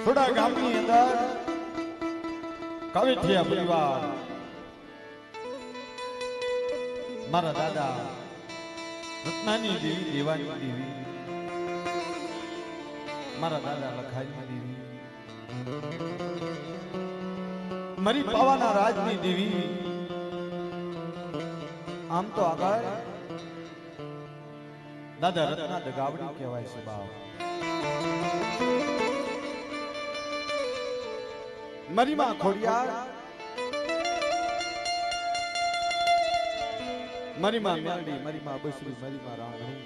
થોડા ગામની અંદર કવિઠિયા પરિવાર મારા દાદા રત્નાની દેવી દેવાની દેવી મારા દાદા લખાઈની દેવી મારી પાવાના રાજની દેવી આમ તો આગળ દાદા રત્ના દગાવડી કહેવાય છે બાપ મારી માં ખોડિયાર મારી માં મેલડી મારી માં બસરી મારી માં રાંગણી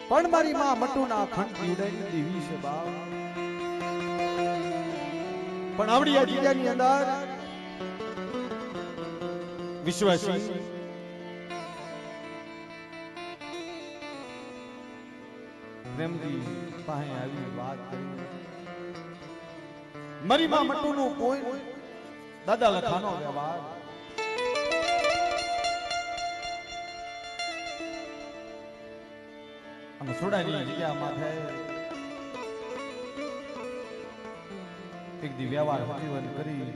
પણ મારી માં મટુના ખંડ દીવડાની દેવી છે બાપ પણ આવડી આ જગ્યાની અંદર વિશ્વાસી પ્રેમજી પાસે આવી વાત કરી મારી માં મટુનું કોઈ દાદા લખાનો વ્યવહાર અને સોડાની જગ્યામાં થાય એક દી વ્યવહાર જીવન કરી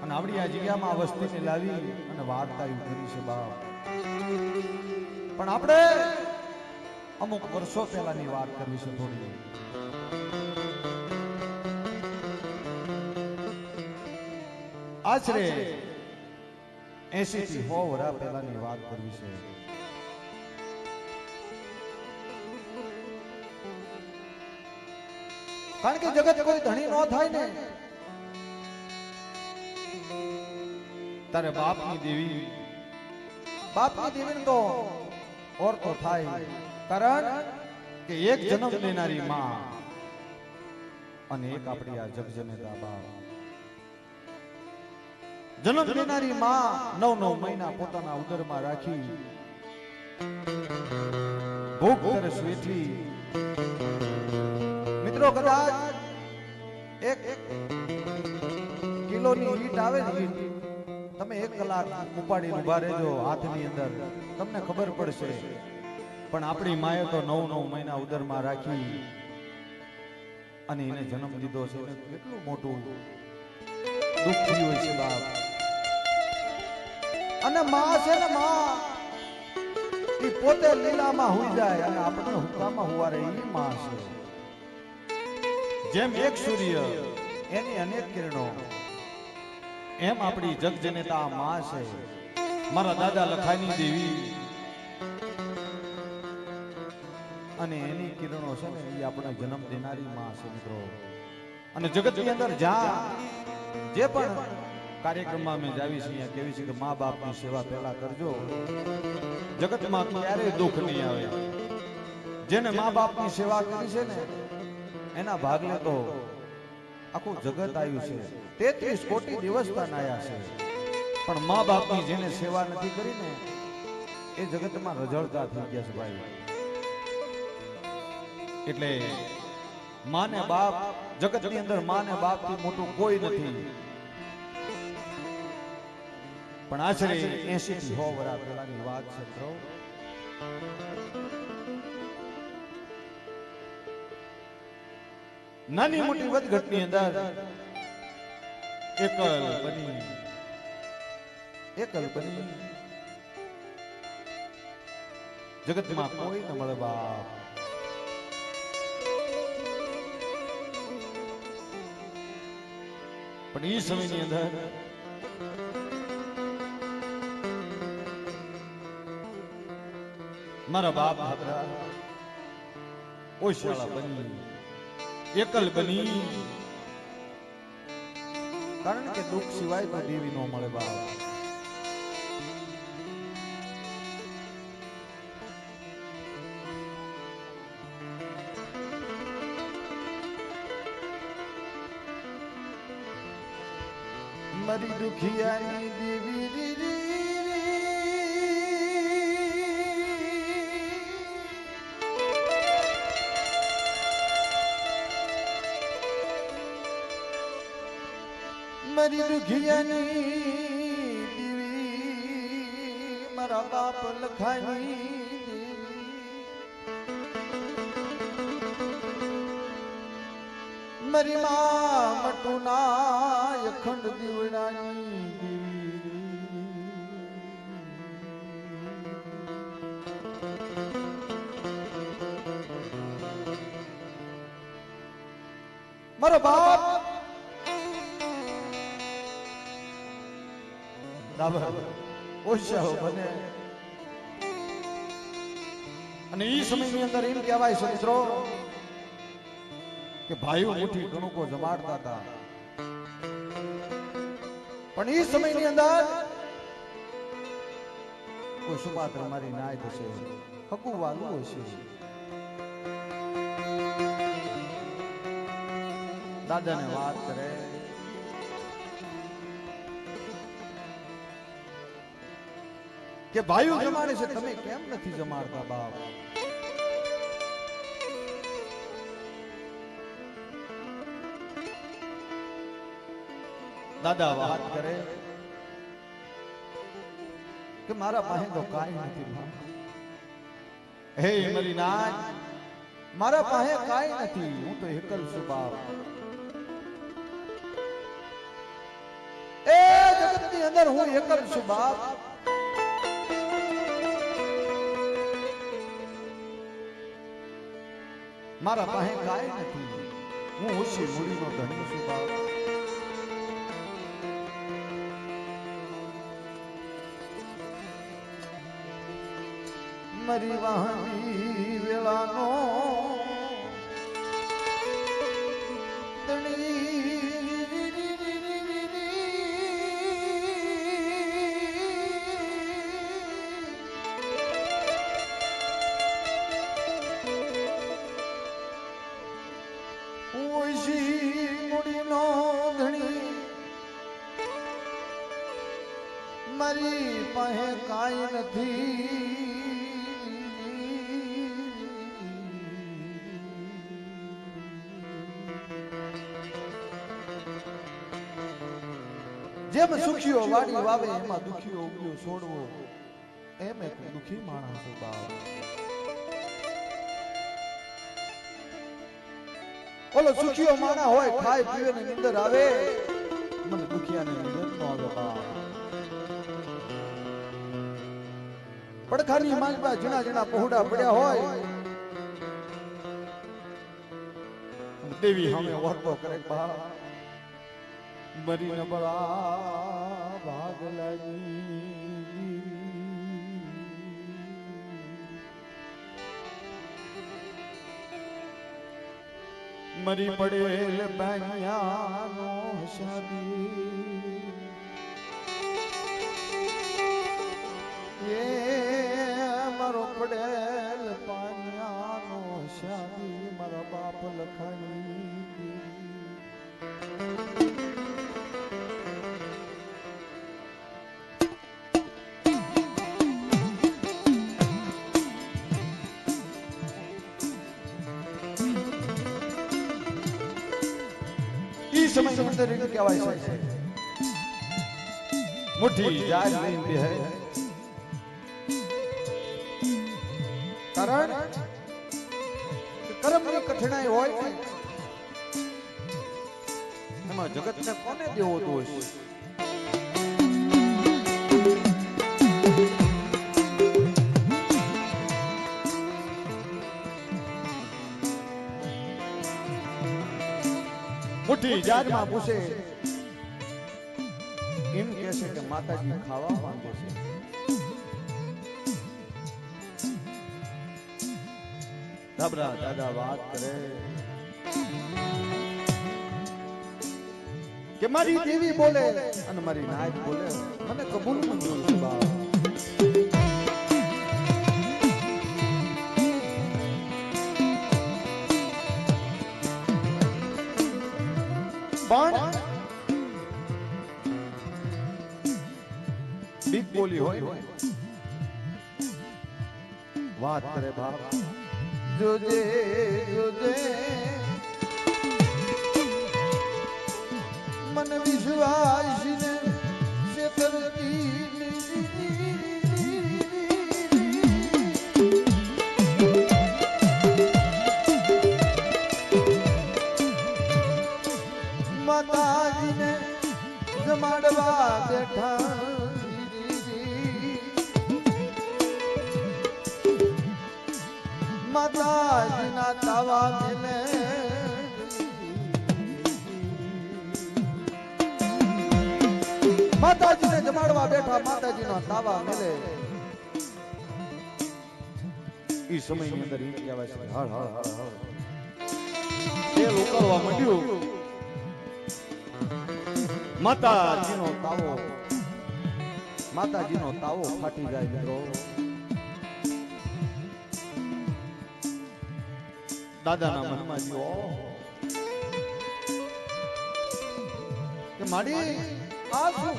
અને આવડી આ જગ્યામાં વસ્તીને લાવી અને વાર્તા કરી છે બાપ પણ આપણે અમુક વર્ષો પહેલાની વાત કરવી છે થોડી આશરે 80 થી 100 વર્ષ પહેલાની વાત કરવી છે કારણ કે જગત કોઈ ધણી ન થાય ને તારે બાપની દેવી તો ઓર તો થાય કારણ કે એક જન્મ દેનારી માં અને એક આપણી આ જગજનેતા બાપ જન્મ દેનારી માં 9 મહિના પોતાના ઉદરમાં રાખી ભૂખ તરસ વેઠી મિત્રો કદાચ એક કિલોની ઈટ આવે ને તમે 1 કલાક ઉપાડી ઉભા રહેજો હાથની અંદર તમને ખબર પડશે પણ આપણી માએ તો 9 મહિના ઉદરમાં રાખી અને એને જન્મ દીધો છે કેટલું મોટું દુઃખ થયું હોય છે બાપ અને માં છે ને માં એ પોતે લીલામાં હુઈ જાય અને આપણે હુકામાં હુવારે એ માં છે જેમ એક સૂર્ય એની અનેક કિરણો એમ આપણી જગજનેતા માં છે મારા દાદા લખાઈની દેવી અને એની કિરણો છે ને એ આપણે જન્મ દેનારી માં છે મિત્રો અને જગતની અંદર જ્યાં જે પણ કાર્યક્રમમાં અમે જાવી છીએ અહીંયા કેવી છે કે મા બાપની સેવા પહેલા કરજો જગતમાં ક્યારેય દુઃખ નહીં આવે જેને મા બાપની સેવા કરી છે ને એના ભાગલે તો આખું જગત આવ્યું છે 33 કોટી દેવસ્થાન આવ્યા છે પણ મા બાપની જેને સેવા નથી કરી ને એ જગતમાં રજળતા થઈ ગયા છે ભાઈ એટલે માં ને બાપ જગતની અંદર માં ને બાપ થી મોટું કોઈ નથી પણ આશરે 80 થી 100 વર્ષ પહેલાની વાત છે મિત્રો નાની મોટી વધઘટની અંદર એકલ બની જગતમાં કોઈ ન મળે બાપ પણ એ સમયની અંદર મારા બાપ હતા ઓશાળા બની એકલ બની કારણ કે દુઃખ સિવાય તો દેવી ન મળે બાપ મારી દુખિયાની દેવી મારી દુખિયાની દેવી મારા બાપ લખાની મારી માં મટુના અખંડ દીવડાની મારો બાપ ઓછાઓ બને અને એ સમયની અંદર એમ કહેવાય છે મિત્રો કે ભાઈઓ મુઠ્ઠી કણુકો જમાડતા હતા પણ એ સમયની અંદર કોઈ સુપાત્ર મારી નાય થશે હકુ વાલું હશે દાદાને વાત કરે કે ભાઈઓ જમાડે છે તમે કેમ નથી જમાડતા બાપ દાદા વાત કરે કે મારા પાસે તો કાઈ નથી હે મારી નાય મારા પાસે કાઈ નથી હું તો એકલ છું બાપ એ જગતની અંદર હું એકલ છું બાપ મારા પાસે કાઈ નથી હું ઓછી મૂડીનો ધણી છું બાપ મારી વાહની વેળાનો મારી પાસે કાઈ નથી જેમ સુખીઓ વાડી વાવે એમાં દુખીઓ ઉગ્યો છોડવો એમ એક દુખી માણસ બાપ ઓલો સુખીઓ માણા હોય ખાય પીવે ને નિંદર આવે મને દુખિયાને નિંદર ન આવે બાપ પડખાની માંગવા જીણા જીણા પહોડા પડ્યા હોય દેવી સામે વર્તો કરે બા મરી નબળા ભાગ લાગી મરી પડેલ બાનિયાનો શાદી મારો પડેલ પાનિયાનો શાદી મારા બાપ લખાણી ઈ સમય અંદર એક કહેવાય છે મુઠ્ઠી જાજ લઈને બેહે કારણ કર્મની કઠણાઈ હોય એમાં જગતને કોને દેવો દોષ મુઠ્ઠી જાજમાં પૂછે એમ કહે છે કે માતાજી ખાવા માંગે છે દાબરા દાદા વાત કરે કે મારી દેવી બોલે અને મારી નાયક બોલે મને કબૂલ મંજૂર છે બાપ પણ બીક બોલી હોય વાત કરે બાપ જોજે જોજે મન વિશ્વાસ ને શેતરતી તાવા મેલે માતાજીને જમાડવા બેઠા માતાજીનો તાવા મેલે ઈ સમયની અંદર ઈ કહેવાય છે હળ હળ હળ હળ તેલ ઉકળવા માંડ્યું માતાજીનો તાવો ફાટી જાય મિત્રો દાદાના મનમાં જો કે માડી આ શું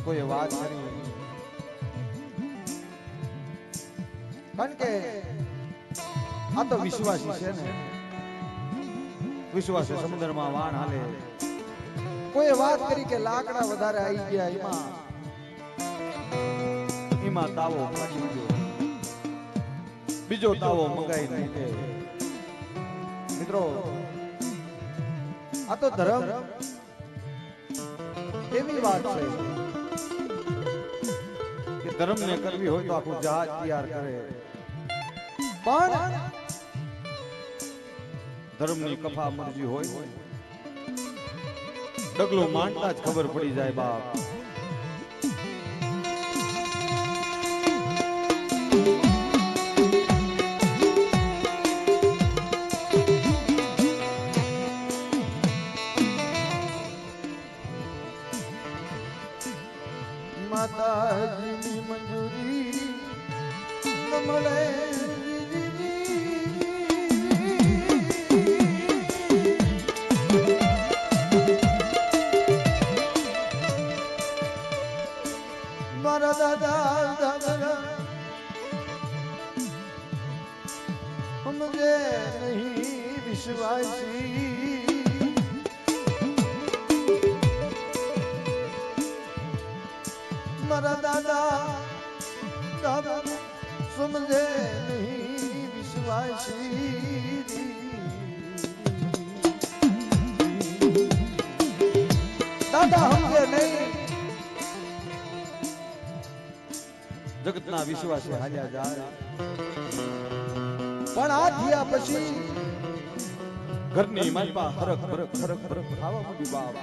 કોઈ વાત કરી કારણ કે આ તો વિશ્વાસી છે ને વિશ્વાસી સમુદ્રમાં વાણ હાલે કોઈ વાત કરી કે લાકડા વધારે આવી ગયા એમાં તાવો ફાટી ગયો બીજો તાવો મંગાઈ મૂકે મિત્રો આ તો ધર્મ એવી વાત છે કે ધર્મને કરવી હોય તો આખું જહાજ તૈયાર કરે પણ ધર્મની કફા મરજી હોય ડગલું માંડતા જ ખબર પડી જાય બાપ માતાજીની મંજૂરી ન મળે મારા દાદા સમજે નહીં વિશ્વાસી મારા દાદા સમજે નહીં વિશ્વાસી દાદા સમજે નહીં જગતના વિશ્વાસે હાલ્યા જાય પણ આ થયા પછી ઘરની માલપા ફરક ખાવા માંડી બાપ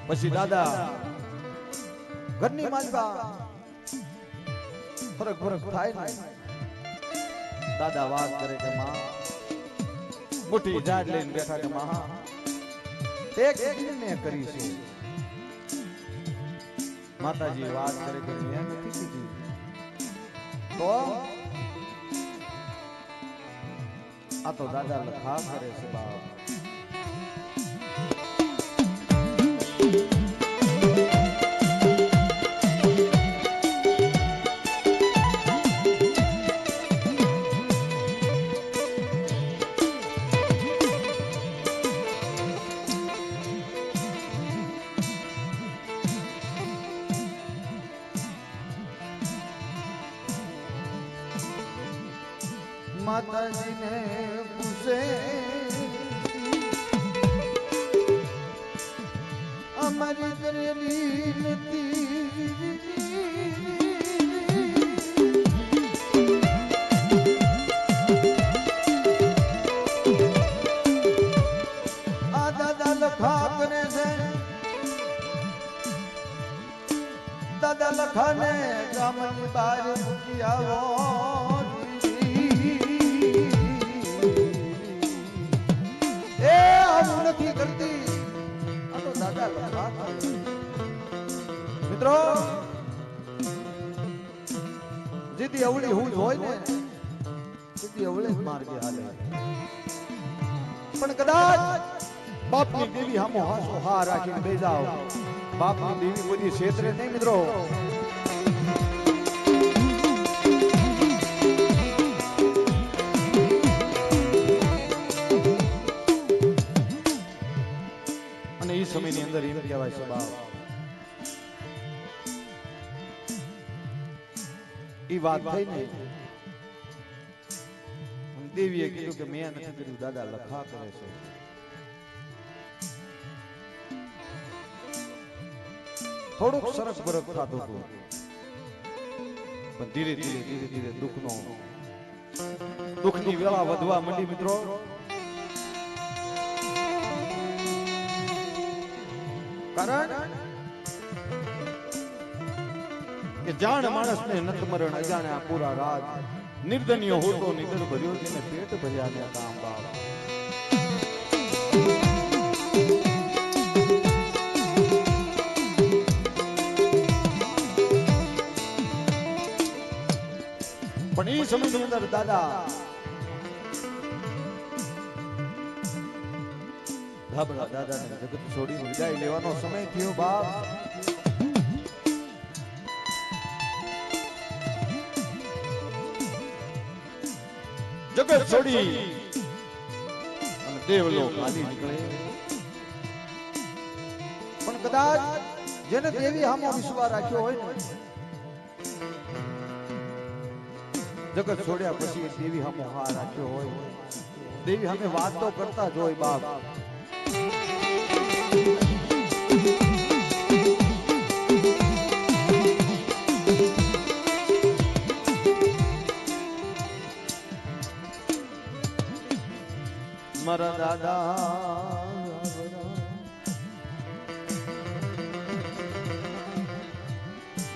પછી દાદા ઘરની માલપા ફરક થાય ને દાદા વાત કરે કે માં મોટી જાડ લઈને બેઠા કે માં એક દિનને કરી છે માતાજી વાત કરે કે મેં નથી કીધી તો આ તો દાદા લખા કરે છે બાપ માતાજીને પૂછે અમારી કરેલી નથી આ દાદા લખા કરે છે દાદા લખાને ગામની બહાર મૂકી આવો નથી કરતી આ તો દાદા લખા મિત્રો જીતી અવળી હું જ હોય ને જીતી અવળી જ માર્ગે હાલે પણ કદાચ બાપની દેવી હામો હાસો હા રાખીને બેજાવ બાપની દેવી કોઈ ક્ષેત્રે નહીં મિત્રો સમયની અંદર એમ કહેવાય છે બાપ ઈ વાત થઈ ને દેવીએ કીધું કે મેં નથી કર્યું, દાદા લખા કરે છે. થોડુંક સરસ બરક થતું હતું, પણ ધીરે ધીરે દુઃખની વેળા વધવા માંડી મિત્રો. કારણ કે જાણ માણસને નત મરણ અજાણ્યા પૂરા રાત, નિર્દનીય હોતો નિદર ભર્યો તેને પેટ ભર્યા ને કામ બાપ. પણ એ સમયની અંદર દાદા ધાબળા દાદાને જગત છોડી વિદાય લેવાનો સમય થયો બાપ. જગત છોડી અને દેવલોક હાલી નીકળે. પણ કદાચ જેને દેવી હામો વિશ્વાસ રાખ્યો હોય ને, જગત છોડ્યા પછી દેવી હામો હા રાખ્યો હોય, દેવી સામે વાત તો કરતા જ હોય બાપ. મારા દાદા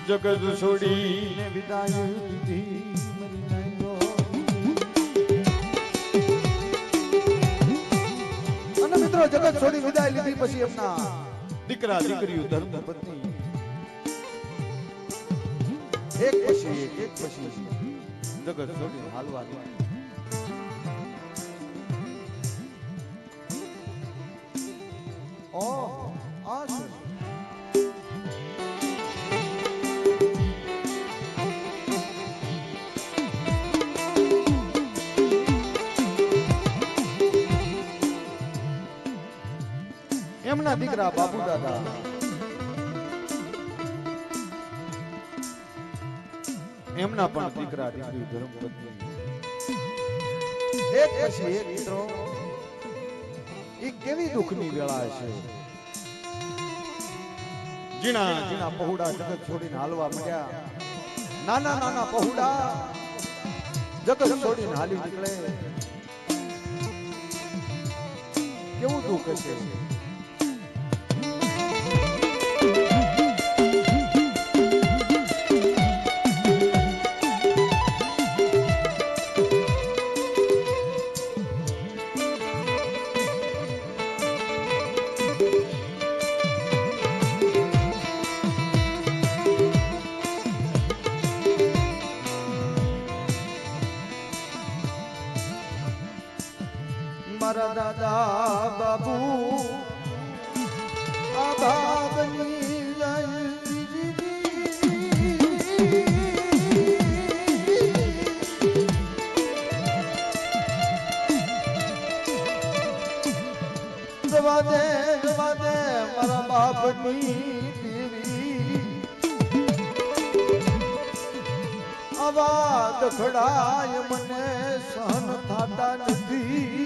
જગત છોડીને વિદાય દીધી. અને મિત્રો જગત છોડી વિદાય લીધી પછી એમના દીકરા દીકરીઓ ધર્મ પત્ની એક પછી જગત છોડીને હાલવા દીધી. એમના દીકરા બાપુ દાદા એમના પણ દીકરા દીકરી ધર્મપત્ની એક પછી એક મિત્રો. એ કેવી દુઃખની વેળા છે. જીણા પહોળા જગત છોડીને હાલવા માંડ્યા. નાના પહોળા જગત છોડીને હાલી નીકળે. કેવું દુઃખ છે. મારા દાદા બાબુ આ બાબની જવા દે મારા બાપની દેવી આવા દખડાય મને સહન થતા નથી.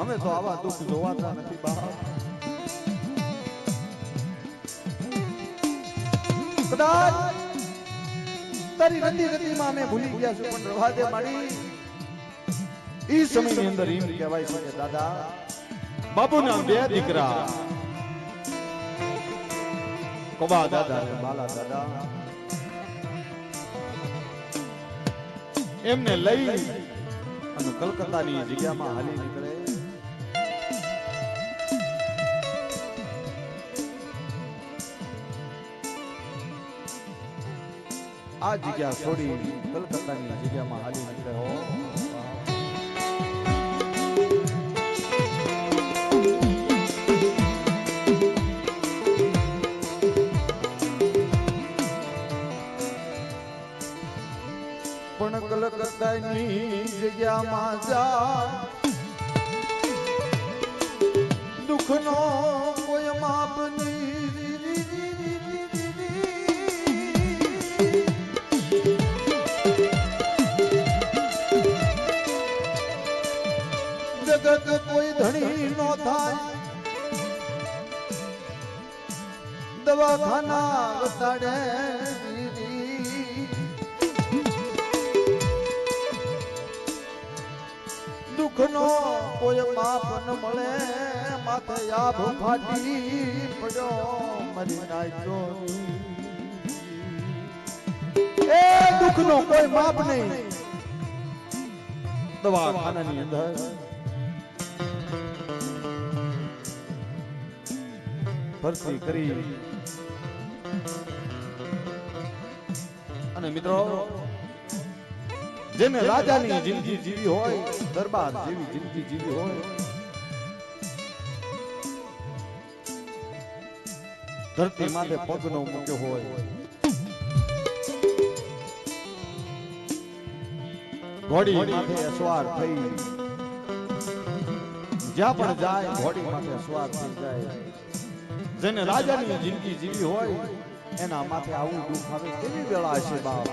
અમે તો આવા દુઃખ જોવાતા નથી બાપ. કદાચ તારી રતિમાં અમે ભૂલી ગયા છું, પણ રવા દે માડી. ઈ સમયની અંદર એમ કહેવાય છે કે દાદા બાપુના બે દીકરા કોબા દાદા અને બાલા દાદા એમને લઈ અને કલકત્તાની જગ્યામાં હાલી નીકળે. આ જગ્યા છોડી કલકત્તાની જગ્યામાં હાલી નીકળે. હો પણ કલકત્તાની જગ્યામાં જા દુઃખનો કોઈ માપ નહીં. થાય દવાખાના વતાડે દુઃખનો કોઈ માપ ન મળે માથે આભ ફાટી પડ્યો મરી નાખ્યો એ દુઃખનો કોઈ માપ નહીં દવાખાનાની અંદર ભરતી કરી અને મિત્રો જેને રાજાની જિંદગી જીવી હોય દરબાર જેવી જિંદગી જીવી હોય ધરતી માથે પગ નો મૂક્યો હોય ઘોડી માથે સવાર થઈ જ્યાં પણ જાય ઘોડી માથે સવાર થઈ જાય જેને રાજાની જિંદગી જીવી હોય એના માથે આવું દુઃખ આવે કેવી વેળા હશે બાપ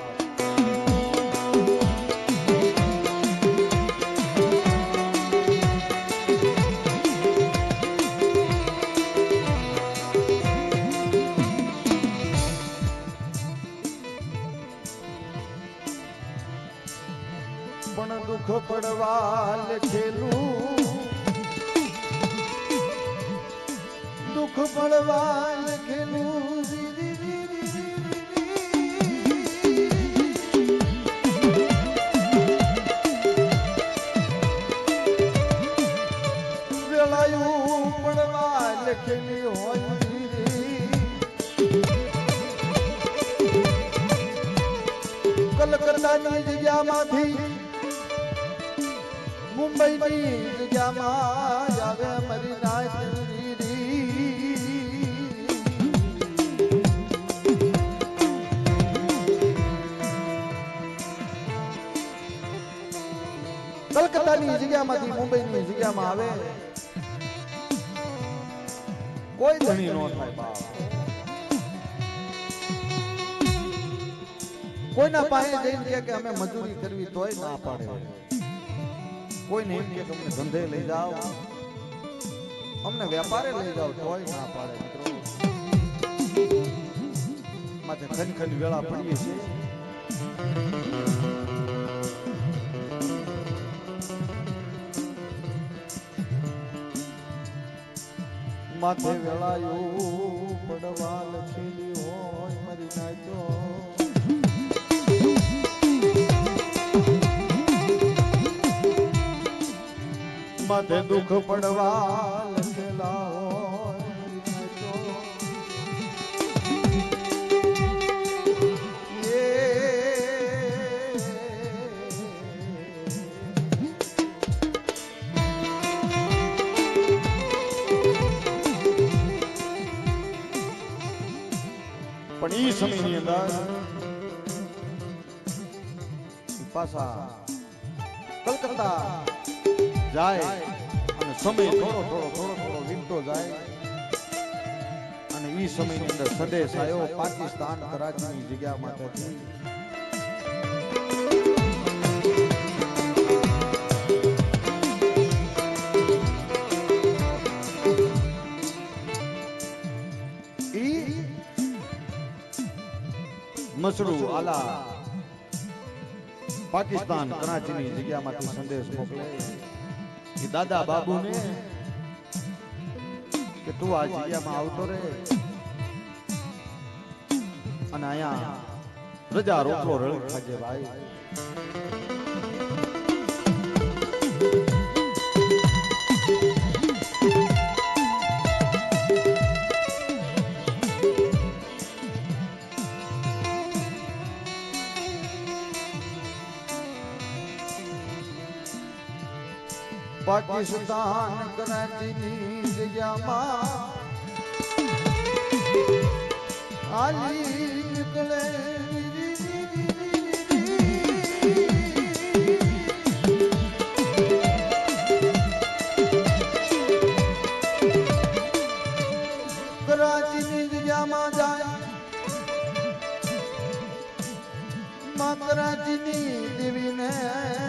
પણ દુઃખ પડવા લખેલું દુઃખ પડવા લખેલું વેળાયું પડવા લખેલી હોય કલકત્તાની જગ્યામાંથી મુંબઈની જગ્યામાં આવે મરી કલકત્તાની જગ્યામાંથી મુંબઈની જગ્યામાં આવે કોઈ ધણી નો થાય બાપ કોઈના પાસે જઈને કે અમે મજૂરી કરવી તોય ના પાડે કોઈને એમ કે તમને ધંધે લઈ જાઓ અમને વેપારે લઈ જાઓ તોય ના પાડે મિત્રો માથે ખનખન વેળા પડીએ છે માથે વેળાયું પડવા લખેલી હોય મરી નાખ્યો માથે દુઃખ પડવા લખેલા હોય પણ ઈ સમયની અંદર પાછા કલકત્તા જાય અને સમય થોડો વીતતો જાય અને ઈ સમયની અંદર સંદેશ આવ્યો પાકિસ્તાન કરાચીની જગ્યામાંથી ઈ મસરૂ આલા પાકિસ્તાન કરાચીની જગ્યામાંથી સંદેશ મોકલે કે દાદા બાબુને કે તું આ જગ્યામાં આવતો રે અને અહીંયા રજા રોટલો રળી ખાજે ભાઈ પાકિસ્તાન કરાચીની જગ્યામાં આલી નીકળે કરાચીની જગ્યામાં જાય માં કરાચીની દેવીને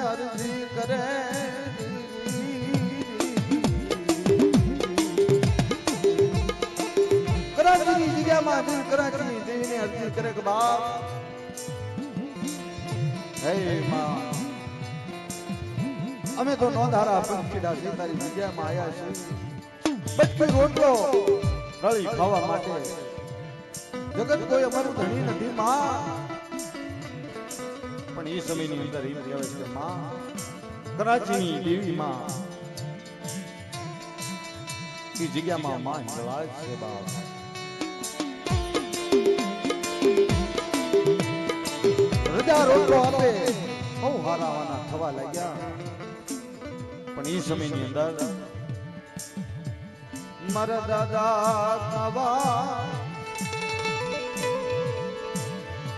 અરજી કરે જગ્યામાં દિલ કરાચી દેવીને અરજી કરે કે બાપ હે માં અમે તો નોંધારા પંખીડા છે તારી જગ્યામાં આયા છે બચકી રોટલો રળી ખાવા માટે જગત કોઈ અમારું ધણી નથી માં પણ એ સમયની અંદર એમ કહેવાય છે માં કરાચીની દેવી માં એ જગ્યામાં માં હિંગળાજ છે બાપ. રજા રોટલો આપે બહુ હારાવાના થવા લાગ્યા પણ એ સમયની અંદર મારા દાદા કાવા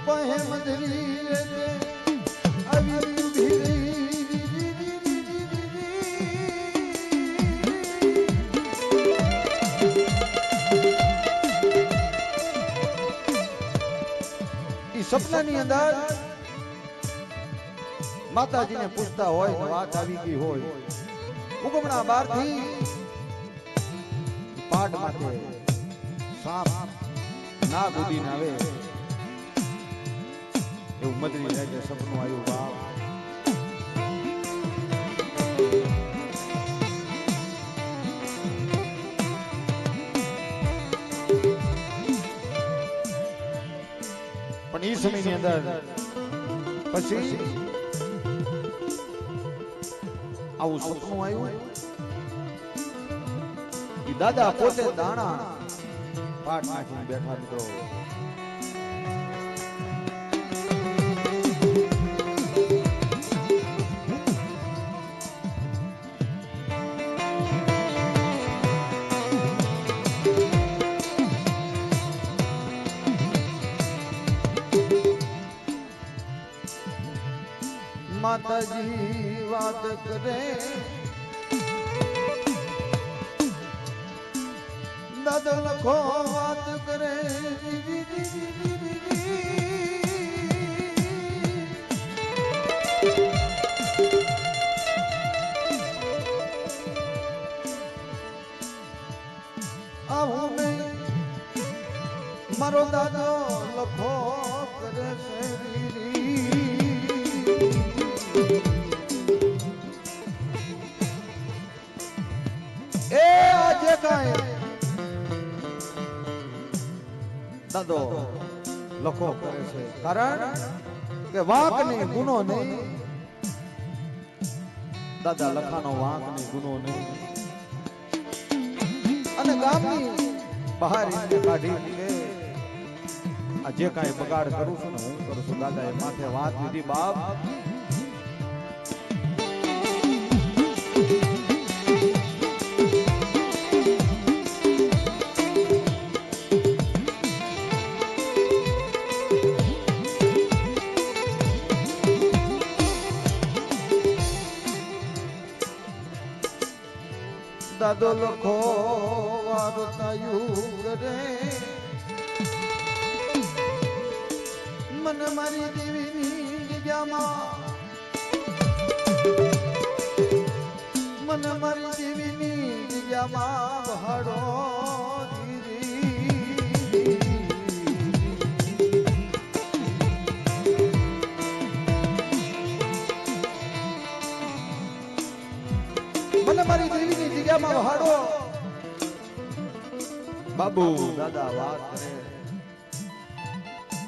પહે મધરી રે આવી ઉભી રહી ઈ સપનાની અંદર માતાજીને પૂછતા હોય ને વાત આવી ગઈ હોય ઉગમણા બારથી પાટ માટે સાપ ના ગુડીને આવે એવું મદરી રાતે સપનું આવ્યું બાપ. પણ એ સમયની અંદર પછી આવું સપનું આવ્યું ઈ દાદા પોતે દાણા પાટ નાખીને બેઠા મિત્રો માતાજી વાત કરે દાદા લખો વાત કરે આવું નહીં મારો દાદો લખો કરે છે એ આજે કાંઈ દાદો લખો કરે છે કારણ કે વાંક નહીં ગુનો નહીં દાદા લખાનો વાંક નહીં ગુનો નહીં અને ગામની બહાર એને કાઢી કે આ જે કાંઈ બગાડ કરું છું ને હું કરું છું દાદા એ માથે વાત લીધી બાપ. દાદો લખો વારતાયું કરે મને મારી દેવીની જગ્યામાં મને મારી દેવીની જગ્યામાં વહાડો મને મારી દેવીની જગ્યામાં વહાડો બાબુ દાદા વાત કરે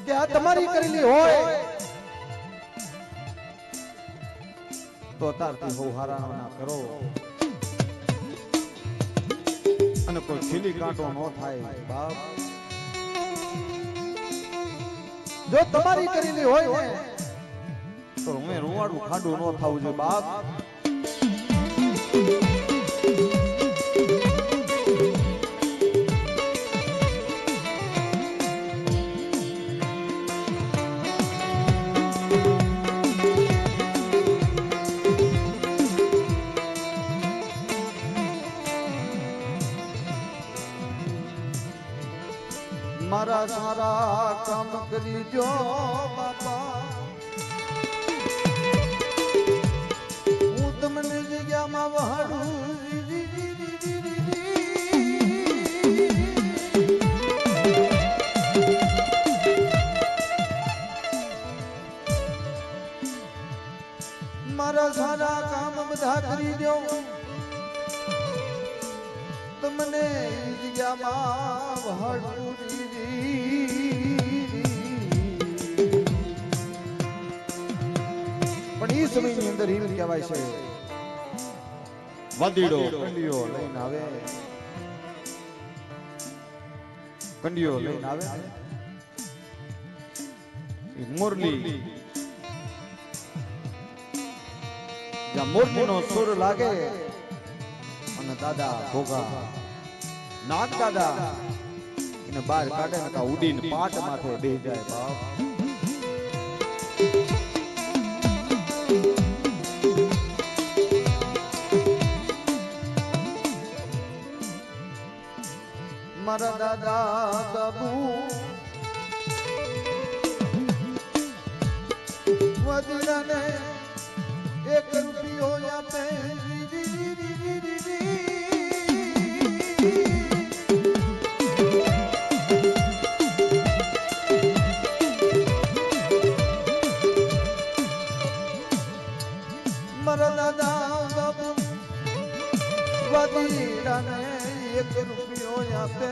કે આ તમારી કરેલી હોય તો તારથી હો હારાના કરો અને કોઈ ખીલી કાંટો ન થાય બાપ. જો તમારી કરેલી હોય ને તો અમે રૂવાડું ખાડું ન થવું જોઈએ બાપ. મારા સારા કામ કરી જો બાપા હું તમને જગ્યામાં વહાડું જગ્યામાં વહાડુરી પણ એ સમયની અંદર એમ કહેવાય છે વાદીડો કંડિયો લઈને આવે કંડિયો લઈને આવે એ મોરલી જ્યાં મોરલીનો સુર લાગે અને દાદા ભોગા નાગ દાદા એને બહાર કાઢે ને કા ઉડીને પાટ માથે બેહી જાય બાપ મારા દાદા બાબુ વદીરાને 1 રૂપિયો આપે મારા દાદા બાબુ વદીરાને 1 રૂપિયો આપે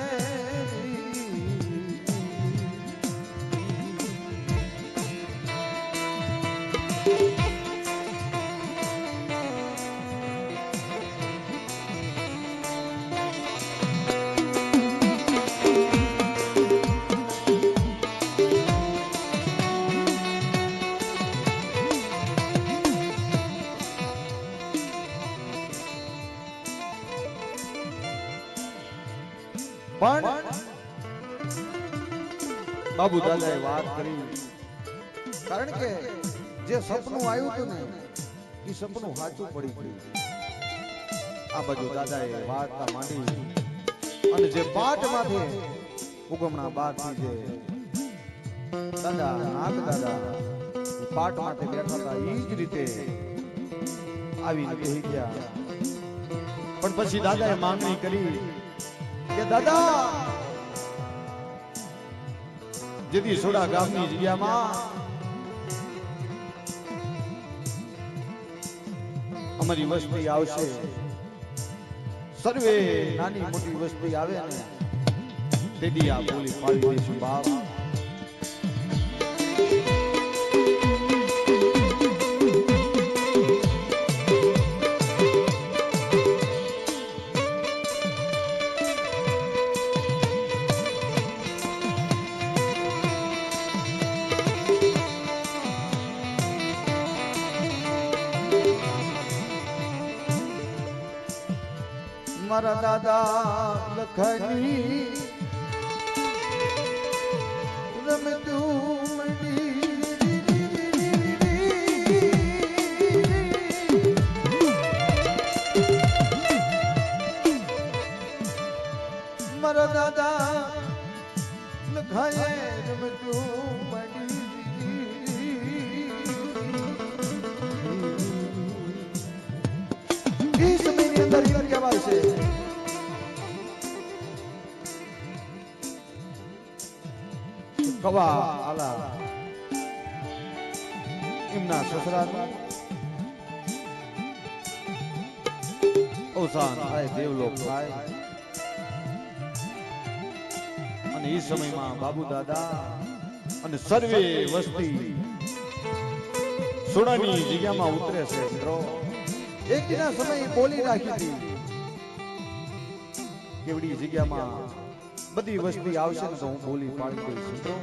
પણ બાબુ દાદાએ વાત કરી કારણ કે જે સપનું આવ્યું હતું ને એ સપનું સાચું પડી ગયું આ બાજુ દાદાએ વાર્તા માંડી અને જે પાઠમાંથી ઉગમણા બાદથી જે દાદા નાગ દાદા પાઠમાંથી બેઠા હતા એ જ રીતે આવીને બેહી ગયા પણ પછી દાદાએ માંગણી કરી કે દાદા જેથી સોડા ગામની જગ્યામાં અમારી વસ્તી આવશે સર્વે નાની મોટી વસ્તી આવે ને તેથી આ બોલી પાડી દઈશું બાપ મારા દાદા લખની રમતું મારા દાદા લખાયે રમતું એ સમયની અંદર ઈવન કહેવાય છે કવા આલા એમના સસરાનું અવસાન થાય દેવલોક થાય અને એ સમયમાં બાબુ દાદા અને સર્વે વસ્તી સોડાની જગ્યામાં ઉતરે છે મિત્રો એક દિના સમય બોલી રાખી હતી કેવડી જગ્યામાં બધી વસ્તી આવશે ને તો હું બોલી પાડી દઈશ મિત્રો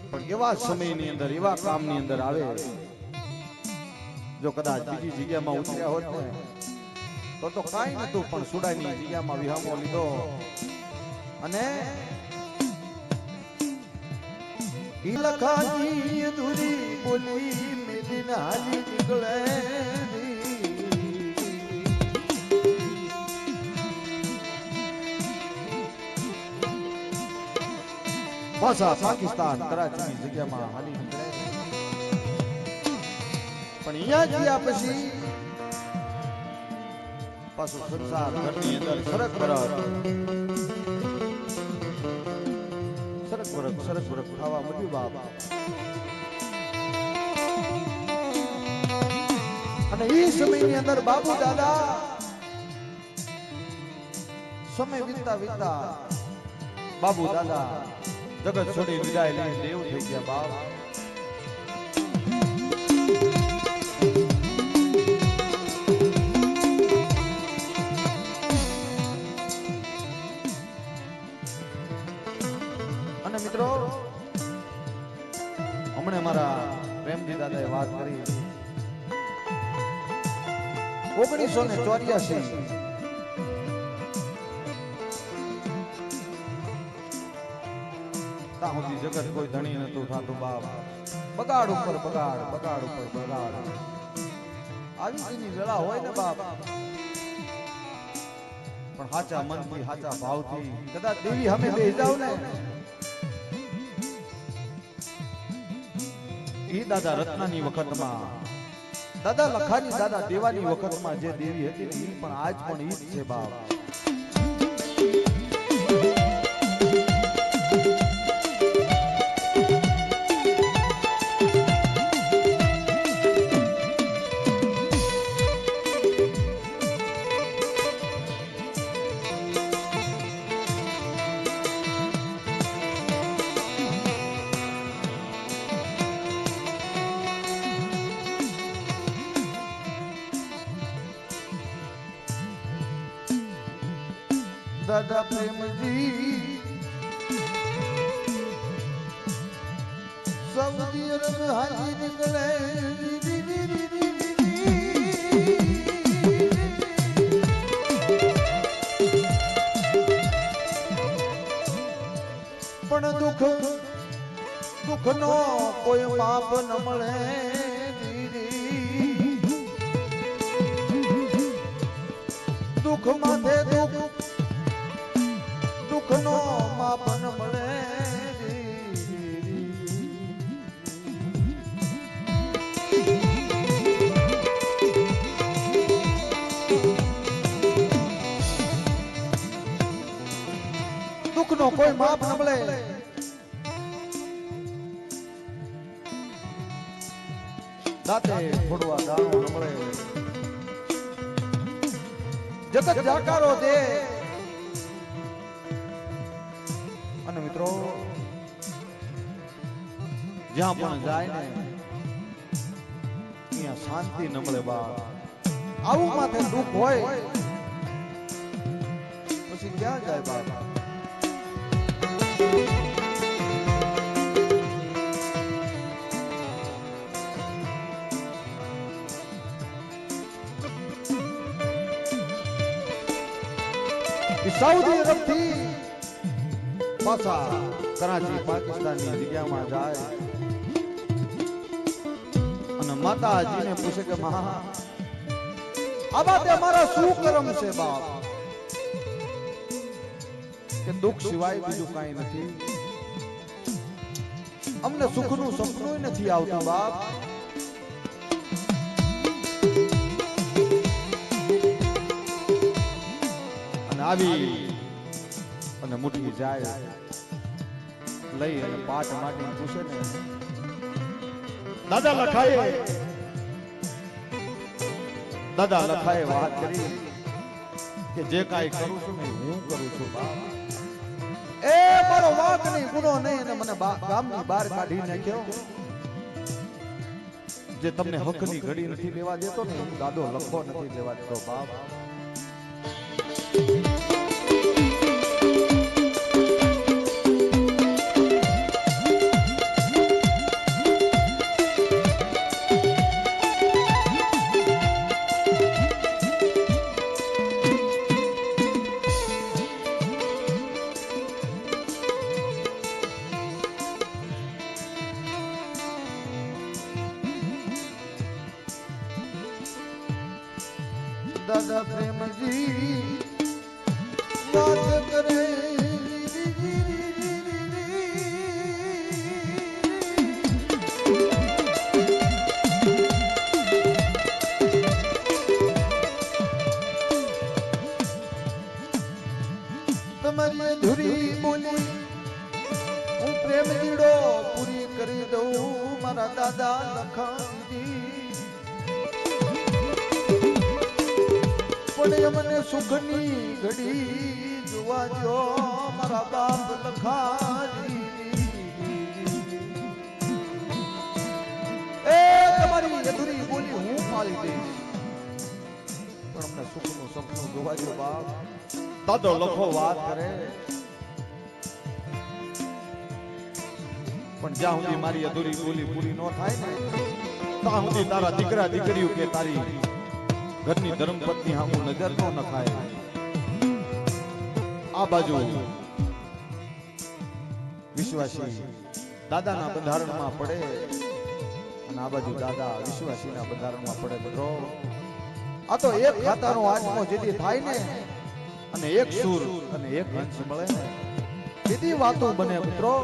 પણ એવા સમયની અંદર એવા કામની અંદર આવે જો કદાચ બીજી જગ્યામાં ઉતર્યા હોત ને તો કાંઈ નતું પણ સુડાની જગ્યામાં વિહામો લીધો અને લખાની અધૂરી બોલી મેદીને હાલી નીકળે પાછા પાકિસ્તાન કરાચીની જગ્યામાં હાલી નીકળે પણ અહીંયા ગયા પછી પાછું સંસાર ઘરની અંદર સરક બરક ખાવા મળ્યું બાપ અને એ સમયની અંદર બાબુ દાદા સમય વીતતા વીતતા બાબુ દાદા જગત છોડી વિદાય લઈ દેવ થઈ ગયા બાપ. અને મિત્રો હમણાં મારા પ્રેમજી દાદાએ વાત કરી 1984 ત્યાં સુધી જગત કોઈ ધણી નતું થતું બાપ. બગાડ ઉપર બગાડ, બગાડ ઉપર બગાડ. આવી તેની વેળા હોય ને બાપ, પણ હાચા મનથી હાચા ભાવથી કદાચ દેવી અમે બેસી જાવ ને, ઈ દાદા રત્નાની વખતમાં, દાદા લખાની, દાદા દેવાની વખતમાં જે દેવી હતી ને ઈ પણ આજ પણ ઈ જ છે બાપ. દાદા પ્રેમજી સૌદી અરબ હાજી નીકળે, પણ દુઃખ નો કોઈ માપ ન મળે. દુઃખ માથે દુઃખ નો માપ ન મળે. દુઃખ નો કોઈ માપ ન મળે. દાતે ફોડવા દાણો ન મળે. જગત જાકારો દે. અને મિત્રો જ્યાં પણ જાય ને ત્યાં શાંતિ ન મળે બાપ. આવું માથે દુઃખ હોય પછી ક્યાં જાય બાપ. સાઉદી અરબ થી પાછા કરાચી પાકિસ્તાનની જગ્યામાં જાય અને માતાજીને પૂછે કે માં આ બાતે અમારા શું કરમ છે બાપ, કે દુઃખ સિવાય બીજું કાંઈ નથી, અમને સુખનું સપનું નથી આવતું બાપ. અને આવી અને મુઠી જાય લઈ અને પાટ માટીને પૂછે ને દાદા લખાએ વાત કરી કે જે કાંઈ કરું છું ને હું કરું છું બાપ. એ મારો વાંક નહીં, ગુનો નહીં, અને મને ગામની બહાર કાઢી નાખ્યો. જે તમને હકની ઘડી નથી લેવા દેતો ને હું દાદો લખો નથી લેવા દેતો બાપ. દાદા પ્રેમજી વાત કરે તમારી અધૂરી બોલી હું પ્રેમ દીડો પૂરી કરી દઉં મારા દાદા લખાજી. પણ મને સુખની ઘડી જોવા જો મારા બાપ લખાજી એ તમારી અધૂરી બોલી હું પાળી દઈશ પણ અમને સુખનું સપનું જોવા જો બાપ. દાદો લખો વાત કરે પણ જ્યાં સુધી મારી અધૂરી બોલી પૂરી ન થાય ને ત્યાં સુધી તારા દીકરા દીકરીઓ કે તારી ઘરની ધર્મપત્ની હામુ નજર ન નખાય. આ બાજુ વિશ્વાસી દાદાના બંધારણમાં પડે અને આ બાજુ દાદા વિશ્વાસીના બંધારણમાં પડે. મિત્રો આ તો એક ખાતાનો આત્મો જેથી થાય ને અને એક સુર અને એક હંસ મળે ને જેથી વાતો બને મિત્રો.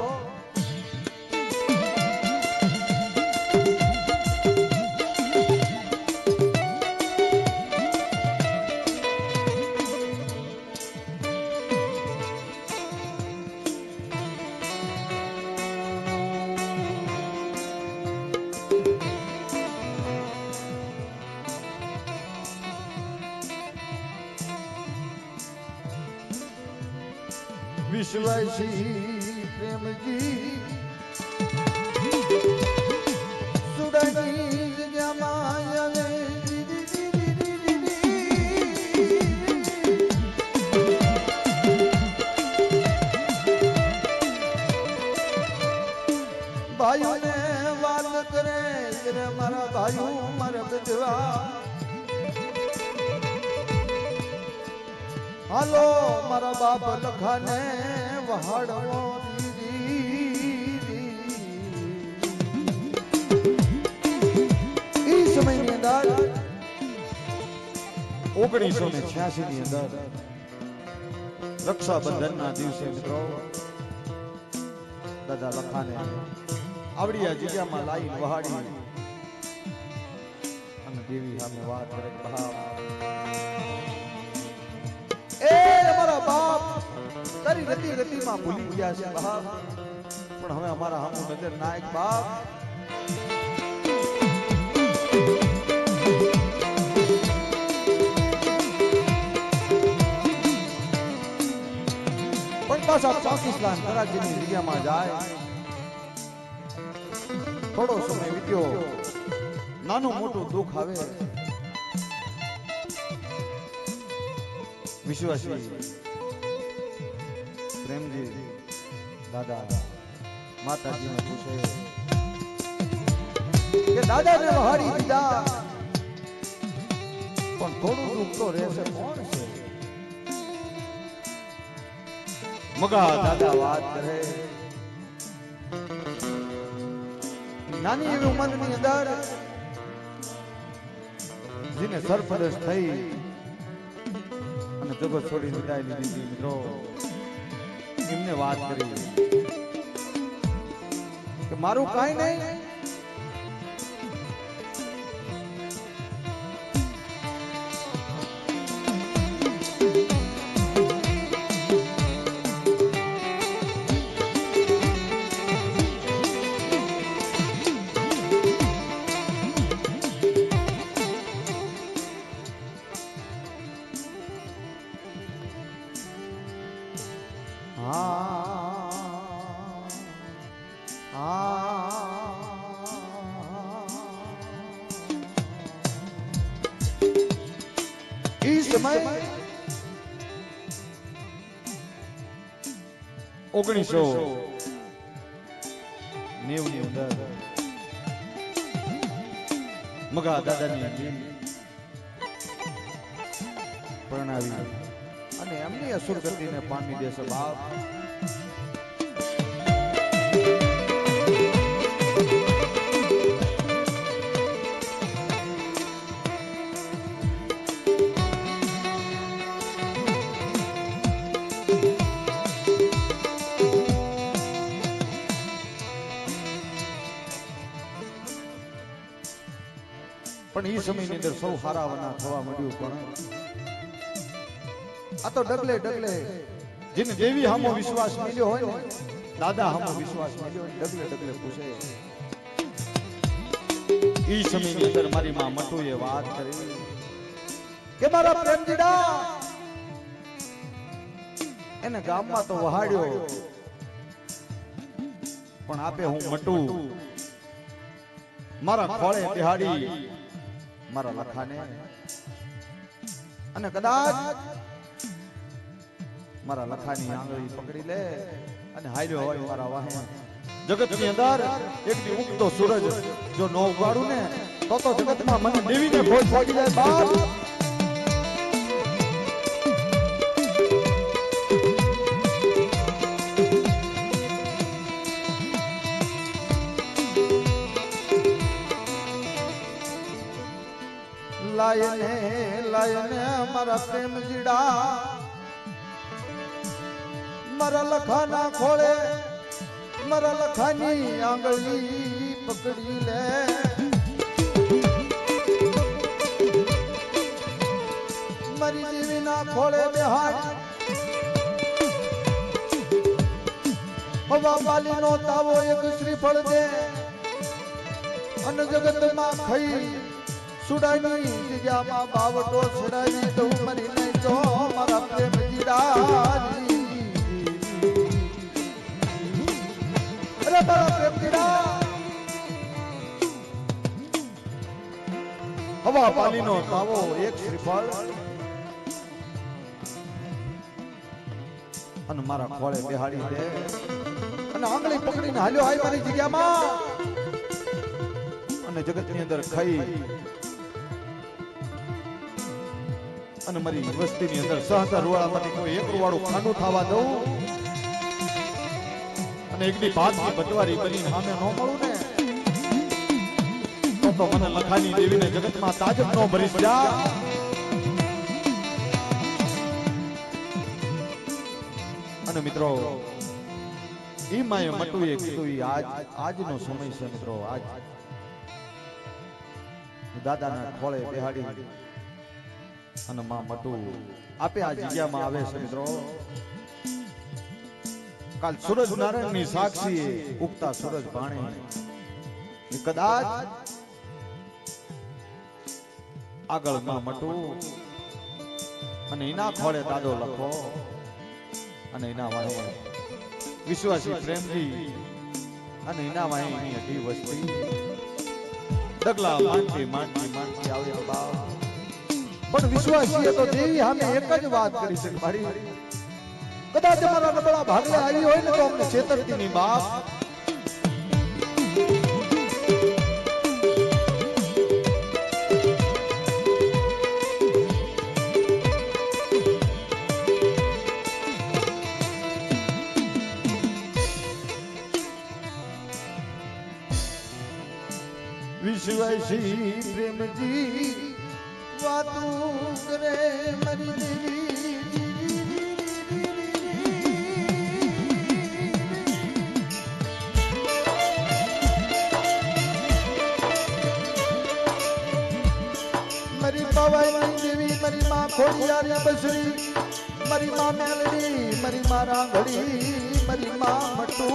વિશ્વાસી પ્રેમજી સુડાની જગ્યામાં આવે ભાઈઓને વાત કરે રે મારા ભાઈઓ મારા બજવા હાલો મારા બાપ લખાને વહાડવો ઈ સમયની અંદર 1986 ની અંદર રક્ષાબંધનના દિવસે મિત્રો દાદા લખાને આવડી આ જગ્યામાં લાઈન વહાડી અને દેવી સામે વાત કરે કે બાપ એ અમારા બાપ તારી રતી રતીમાં ભૂલી ગયા છે બાપ પણ હવે અમારા હામુ નજર નાયક બાપ. પણ પાછા પાકિસ્તાન કરાચીની જગ્યામાં જાય થોડો સમય વીત્યો નાનું મોટું દુઃખ આવે વિશ્વાસી પ્રેમજી દાદા માતાજીને પૂછે કે દાદાને વહાડી દીધા પણ થોડું દુઃખ તો રહેશે કોણ છે. મગા દાદા વાત કરે નાની એવી ઉંમરની અંદર જેને સરપરસ્ત થઈ અને જગત છોડી વિદાય લીધી મિત્રો એમને વાત કરી કે મારું કાંઈ નહીં ઈ સમય 1990 ની અંદર મગા દાદાની દિલ પ્રણાવી અને એમની અસુરગતિને પામી દેશે બાપ. પણ એ સમયની અંદર સૌ હારાવના થવા માંડ્યું. પણ આ તો ડગલે ડગલે જેને દેવી હામો વિશ્વાસ મળ્યો હોય ને દાદા હામો વિશ્વાસ મળ્યો હોય ડગલે ડગલે પૂછે એ સમયની અંદર મારી માં મટુએ વાત કરી કે મારા પ્રેમજીડા એને ગામમાં તો વહાડ્યો પણ આપે હું મટું મારા ખોળે બિહાડી મારા લખાને અને કદાચ મારા લખાની આંગળી પકડી લે અને હાલ્યો હોય મારા વાહે જગતની અંદર એક દી ઉગતો સૂરજ જો ન ઉગાડું ને તો જગતમાં મને દેવીને ભોજ પહોંચી જાય બાપ. લાયને લાયને મારા પ્રેમ જીડા મારા લખાના ખોળે મારા લખાની આંગળી પકડી લે મારી દેવીના ખોળે બેહાડ હવા બાલીનો તાવો એક શ્રીફળ દે અને જગતમાં ખઈ સુડાની જગ્યામાં બાવટો છડાવી દઉં મરીને જો મારા પ્રેમ જીડાની અરે મારા પ્રેમ જીડા હવા પાલીનો તાવો એક શ્રીફળ અને મારા ખોળે બેહાડી દે અને આંગળી પકડીને હાલ્યો હાય મારી જગ્યામાં અને જગતની અંદર ખાઈ અને મારી વસ્તીની અંદર સહસા રૂવાળામાંથી કોઈ એક રૂવાળું ખાંડું થવા દઉં અને એકની ભાતની બટવારી બનીને સામે ન મળું ને તો મને લખાની દેવીને જગતમાં તાજબ નો ભરી જા. અને મિત્રો ઈ માએ મટુએ કીધું ઈ આજનો સમય છે મિત્રો. આજ દાદાના ખોળે બેહાડી અને માં મટુ આપે આ જગ્યામાં આવે છે મિત્રો. કાલ સૂરજ નારાયણની સાક્ષી ઉગતા સૂરજ ભાણે કદાચ આગળ માં મટુ અને એના ખોળે દાદો લખો અને એના વાહે વિશ્વાસી પ્રેમજી અને એના વાહે એની અઢી વસ્તી ડગલા માંડતી માંડતી માંડતી આવે બાપ. પણ વિશ્વાસીએ તો દેવી સામે એક જ વાત કરી છે મારી કદાચ અમારા નબળા ભાગલે આવી હોય ને તો અમને છેતરતી ની બાપ. વિશ્વાસી પ્રેમજી વાતું કરે મારી દેવી મારી બાવાની દેવી મારી માં ખોડિયાર બસરી મારી માં મેલડી મારી માં રાંગડી મારી માં મટુ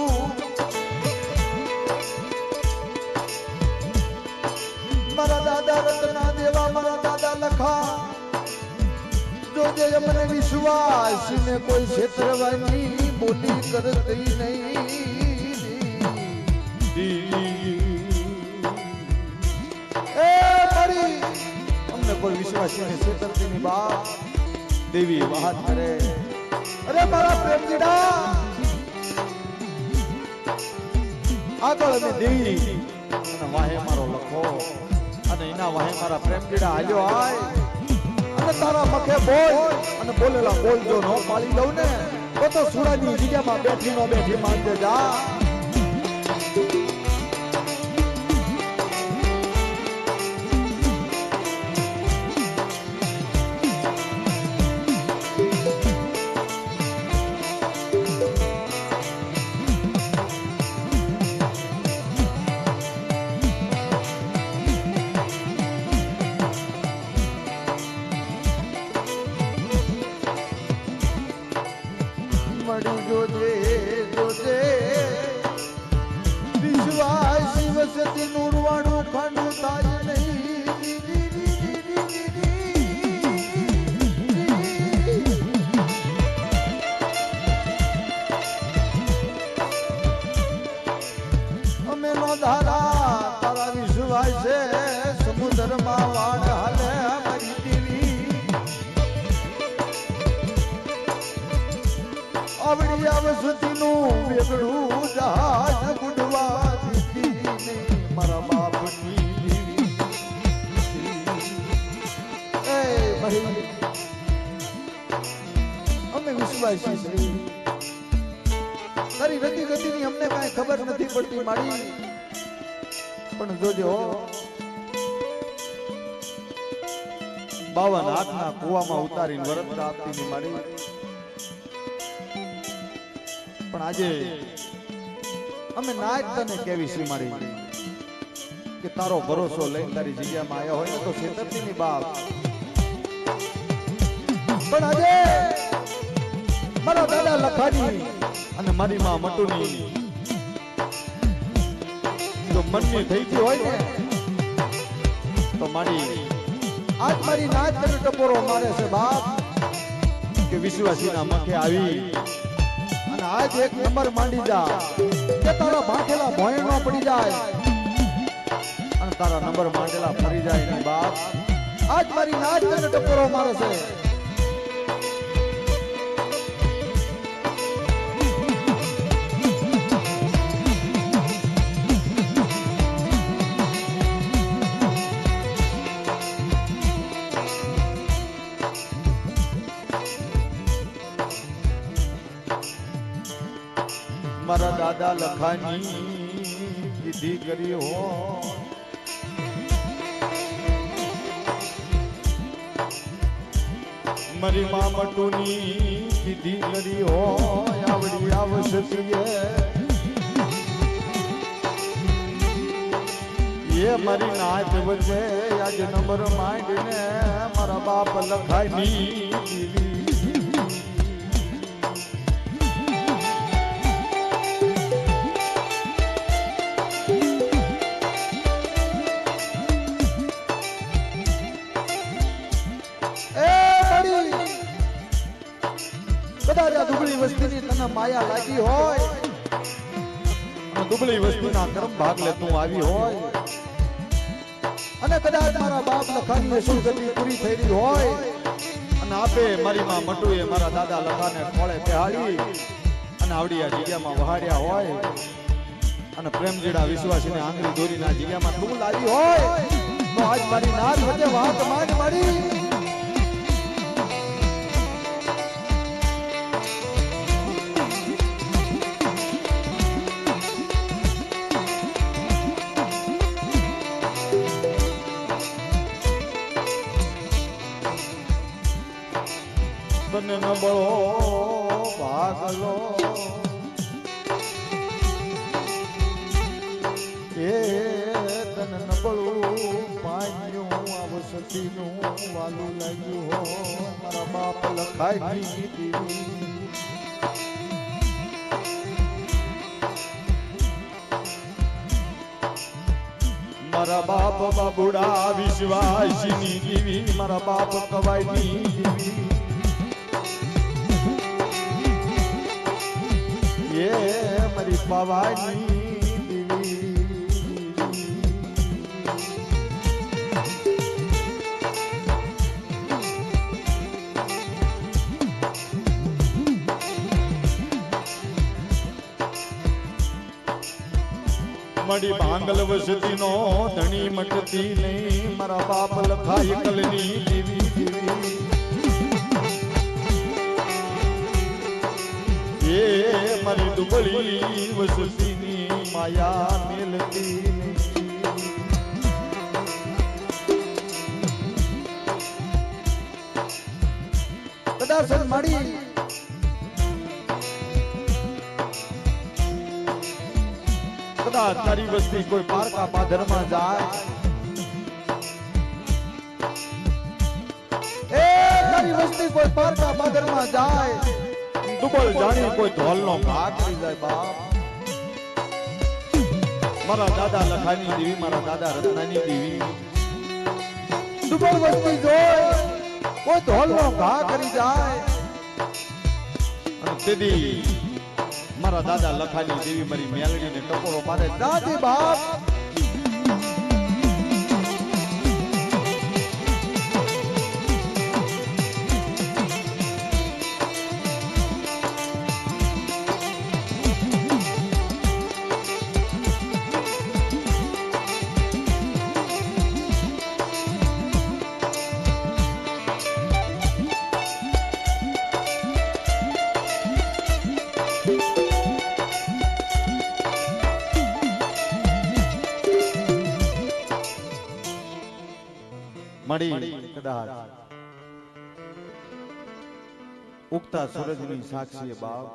મારા દાદા રત્ના દેવા મારા દાદા લખા જોજે મને વિશ્વાસ ને કોઈ છેતરવાની બોલી કરતી નહીં. એ મારી અમને કોઈ વિશ્વાસી ને છેતરતી ની બાપ દેવી વાત કરે. અરે મારા પ્રેમજીડા આગળ અમે દેવી અને વાહે મારો લખો અને એના વાહે મારા પ્રેમજીડા હાલ્યો આય અને તારા મખે બોલ અને બોલેલા બોલ જો ન પાળી દઉં ને તો સુરાની જગ્યામાં બેઠી નો બેઠી માંગે જા. જોજે જોજે વિશ્વાસ વસતી નુરવાણું ખાંડું થાય નહીં. આવડી આવસતીનું વેગળું જહાજ ગુડવા દીધી ને મારા બાપની દેવી. એ ભાઈ અમે વિશ્વાસી છીએ. તારી રતી ગતિની અમને કાંઈ ખબર નથી પડતી મારી, પણ જોજો 52 હાથના કુવામાં ઉતારીને વરત આપતીની મારી. પણ આજે અમે નાચ તને કેવી છે મારી કે તારો ભરોસો લઈને તારી જગ્યામાં આવ્યા હોય ને તો છેતરતીની બાપ. પણ આજે મારા દાદા લખાજી અને મારી માં મટુની જો મનની થઈ ગઈ હોય ને તો મારી આજ મારી નાચ તને ટપોરો મારે છે બાપ કે વિશ્વાસીના મખે આવી અને આજ એક નંબર માંડી જા કે તારા ભાંખેલા ભોય ન પડી જાય અને તારા નંબર માંડેલા ફરી જાય ને બાપ. આજ મારી નાચ તને ટપોરો મારે છે. મારા દાદા લખાની વિધિ કરી હો મારી મા મટુની વિધિ કરી હો આવડી આવસતીએ એ મારી નાચ વચ્ચે આજ નંબર માંડીને મારા બાપ લખાની દીવી. કદાચ આ દુબળી વસ્તીની તને માયા લાગી હોય અને દુબળી વસ્તીના કર્મ ભાગ લે તું આવી હોય અને કદાચ મારા બાપ લખાની સુરગતિ પૂરી થઈ રહી હોય અને આપે મારી માં મટુએ મારા દાદા લખાને ખોળે બેહાડી અને આવડી આ જગ્યામાં વહાડ્યા હોય અને પ્રેમજીડા વિશ્વાસીને આંગળી દોરીના જગ્યામાં તું લાવી હોય તો આજ મારી નાચ વચ્ચે વાત માંડ મારી. તને નબળો ભાગલો એ તને નબળું પાયું આવસતીનું વાલું લાગ્યું હો મારા બાપ લખાઈ દીધી. મારા બાપ બાબુડા વિશ્વાસની દીવી મારા બાપ કવાયની દીવી. એ મારી પવાની દીવી. મડી ભાંગલ વસતીનો ધણી મટતી નહીં મારા બાપ લખાય કલની દીવી દીવી. એ મારી દુબળી વસતીની માયા મેલતી કદાચ મળી કદાચ તારી વસ્તી કોઈ પારકા પાધરમાં જાય એ તારી વસ્તી કોઈ પારકા પાધરમાં જાય દુબળ જાણી કોઈ ધોલનો ઘા કરી જાય બાપ. મારા દાદા લખાની દેવી મારા દાદા રત્નાની દેવી દુબળ વસ્તી જોઈ કોઈ ધોલનો ઘા કરી જાય અને તેદી મારા દાદા લખાની દેવી મારી મેલડીને ટકોરો મારે દાદી બાપ. મળી કદાચ ઉગતા સૂરજની સાક્ષીએ બાપ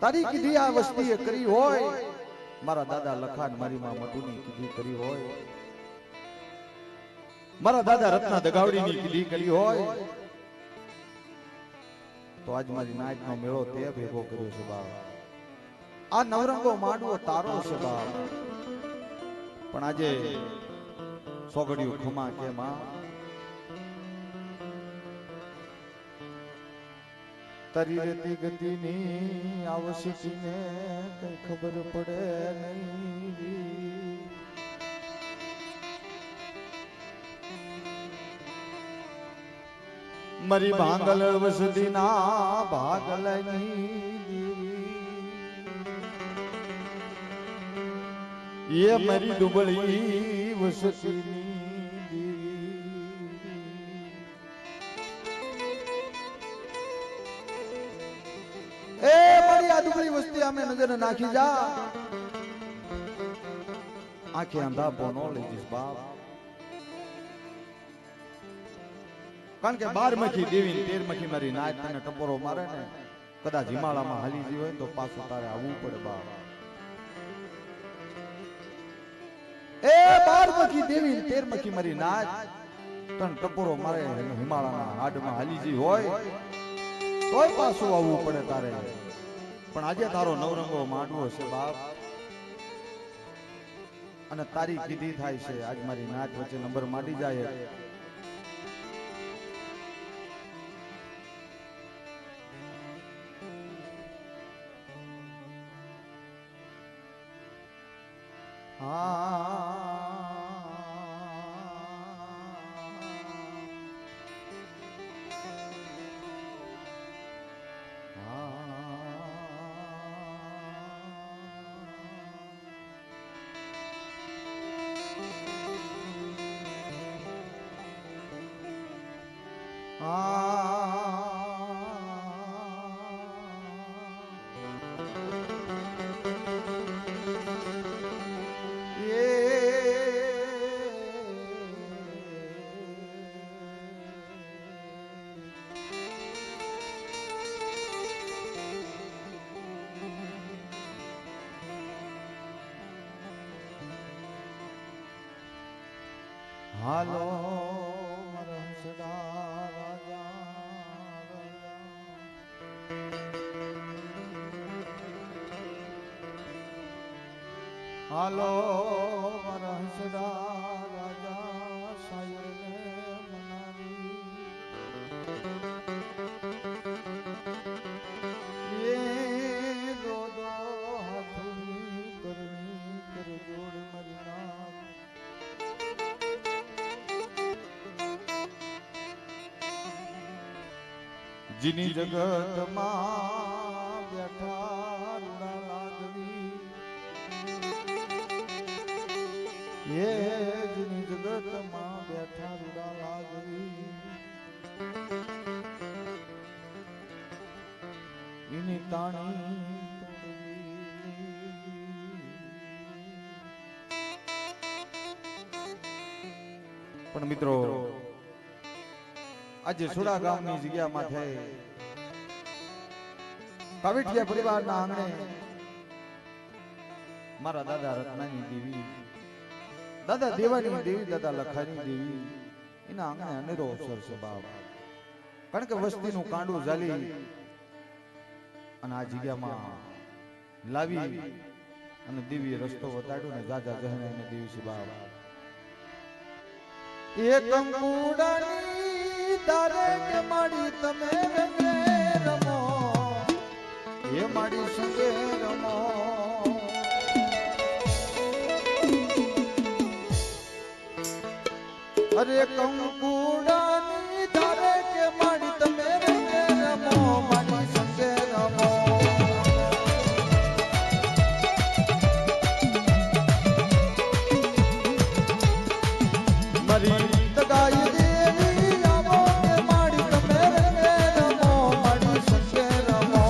તારી કીધી આ વસ્તીએ કરી હોય, મારા દાદા લખાન મારી માં મટુની કીધી કરી હોય, મારા દાદા રત્ના દગાવડીની કીધી કરી હોય, તો આજ મારી નાઈટનો મેળો તે ભેગો કર્યો છે બાપ. આ નવરંગો માંડવો તારો છે બાપ. પણ આજે સોગડિયું ખમા કે માં તારી રેતી ગતિની આવશ્યકીને કઈ ખબર પડે નહીં. મારી ભાંગલ વસદીના ભાગલની ये मेरी दुबળી વસતીની એ મારી આ દુબળી વસ્તી અમે નજર નાખી જા, આંખે અંધા બોનો લઈ જઈશ બાપ. કારણ કે 12મખી દેવી 13મખી મારી નાચ તને ટપોરો મારે ને કદાચ હિમાલયમાં હાલી જઈ હોય તો પાછું તારે આવવું પડે બાપ. એ 12મખી દેવી 13મખી મારી નાચ તન ટપોરો મારે હિમાલયના હાડમાં હાલી જી હોય તોય પાછું આવવું પડે તારે. પણ આજે તારો નવરંગો માંડવો છે બાપ અને તારી કીધી થાય છે. આજ મારી નાચ વચ્ચે નંબર માંડી જાય હાલો મારા સદા રાજા હાલો મારા સદા રાજા સાયરને મનાવી એ દો દો હાથની કરણી કર જોડ મરના જીની જગતમાં બેઠા રૂડા લાગવી એ જીની જગતમાં બેઠા રૂડા લાગવી એની તાણી પણ મિત્રો આજે સુડા ગામની જગ્યામાં થઈ કાવીઠિયા પરિવારના આંગણે મારા દાદા રત્નાની દેવી, દાદા દેવાની દેવી, દાદા લખાની દેવી એના આંગણે અનેરો અવસર છે બાપ. કારણ કે વસ્તીનું કાંડું ઝાલી અને આ જગ્યામાં લાવી અને દેવીએ રસ્તો બતાડ્યો ને જાજા જહને એને દેવી છે બાપ. એક અંકુડાની તારે કે માડી તમે રંગે રમો, એ માડી સંગે રમો. અરે કંકુડાની તારે કે માડી તમે રંગે રમો, માડી સંગે રમો. મારી તગાઈ દેવી આવો કે માડી તમે રંગે રમો, માડી સંગે રમો.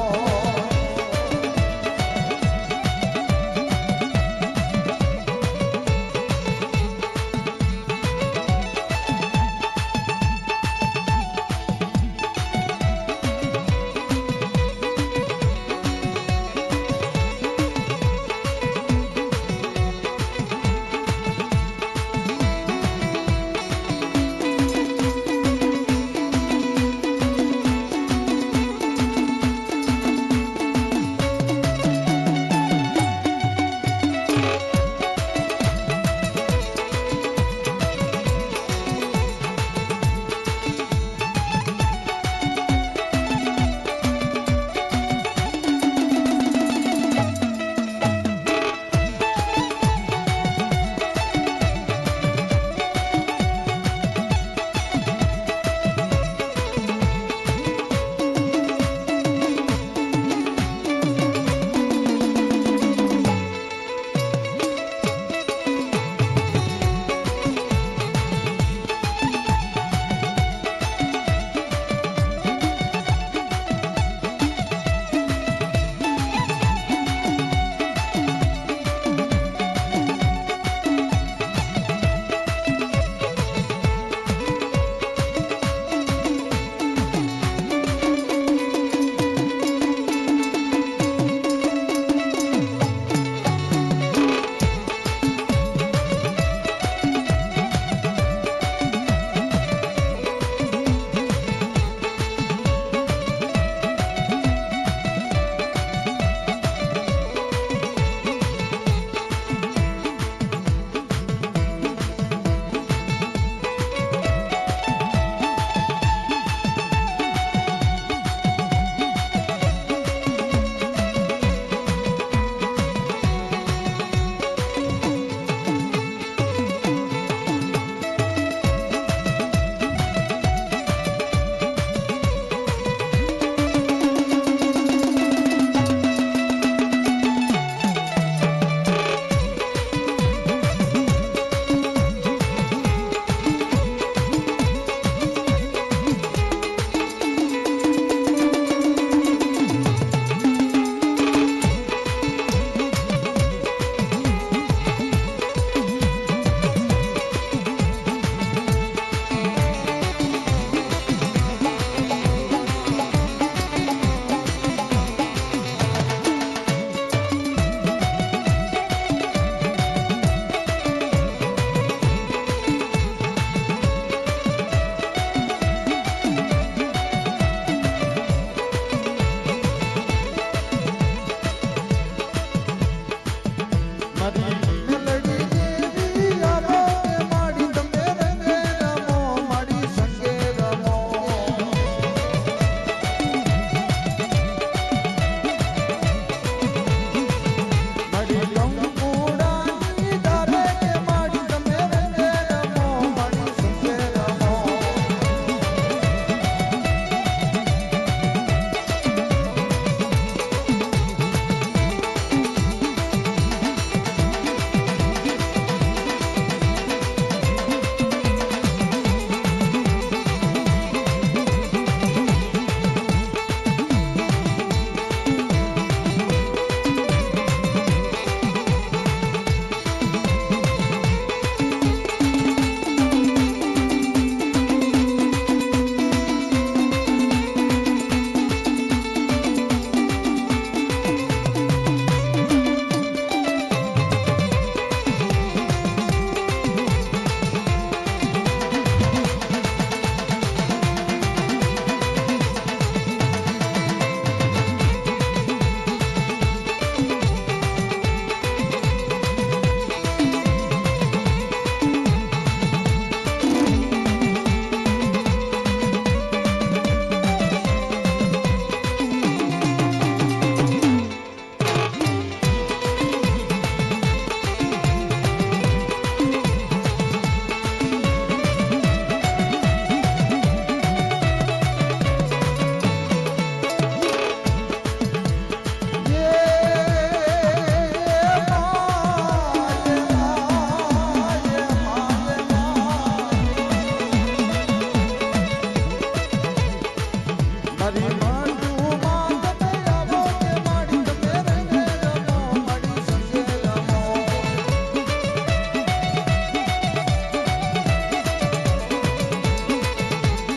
મારી માંડું માં તમે આવો કે માડી તમે રંગે રમો માડી સંગે રમો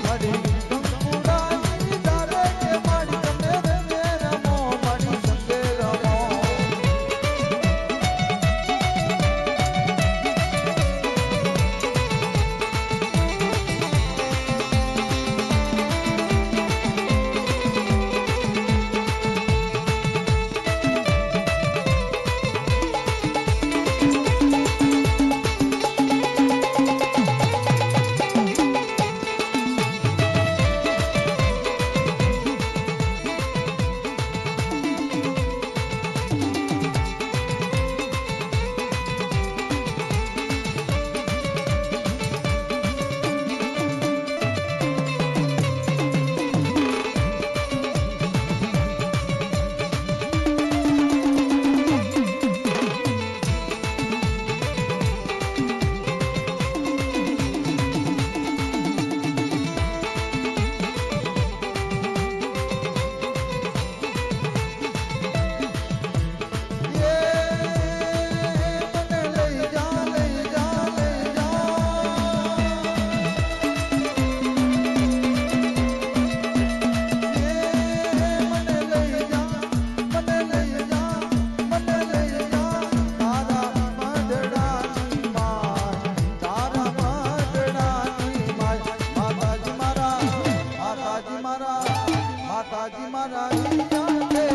માડી કંકુડાની ડાલે કે માડી તમે રંગે રમો માડી સંગે રમો માતાજી મારા માતાજી મારા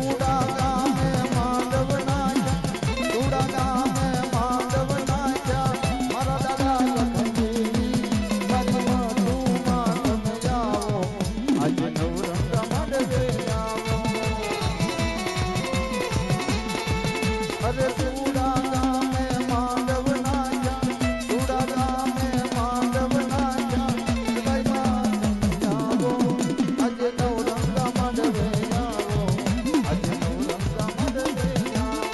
સુડા ગામે માંડવ નાખ્યા, સુડા ગામે માંડવ નાખ્યા, મારા દાદા લખનજી મારી માતુમાં તમે જાઓ, આજે નવરંગા માંડવે આવો. અરે સુડા ગામે માંડવ નાખ્યા, સુડા ગામે માંડવ નાખ્યા, ભાઈ માં જાવો, આજે નવરંગા માંડવે આવો, આજે નવરંગા માંડવે આવો.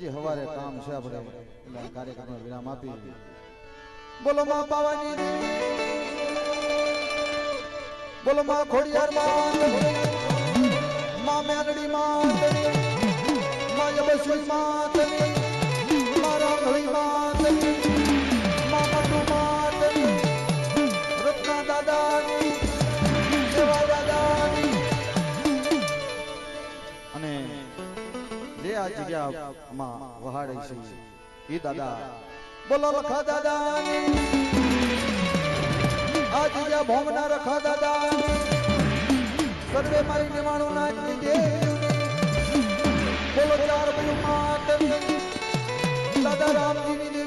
હજી હવારે કામ છે આપણે એટલે કાર્યક્રમનો વિરામ આપી. બોલો માં પાવાની દેવી, બોલો માં ખોડિયાર માં, માં મેરડી માં, માં યબસવી માં, માં રામળી માં, માં મટુ માં, રત્ના દાદાની, દેવા દાદાની. અને જે આ જગ્યામાં વહાડે છે એ દાદા બોલો લખા દાદા આજ જ્યાં ભોમના રખા દાદા સર્વે મારી નિમાણું નાચની દેવ બોલો ચાર બજુ માત દાદા રામજીની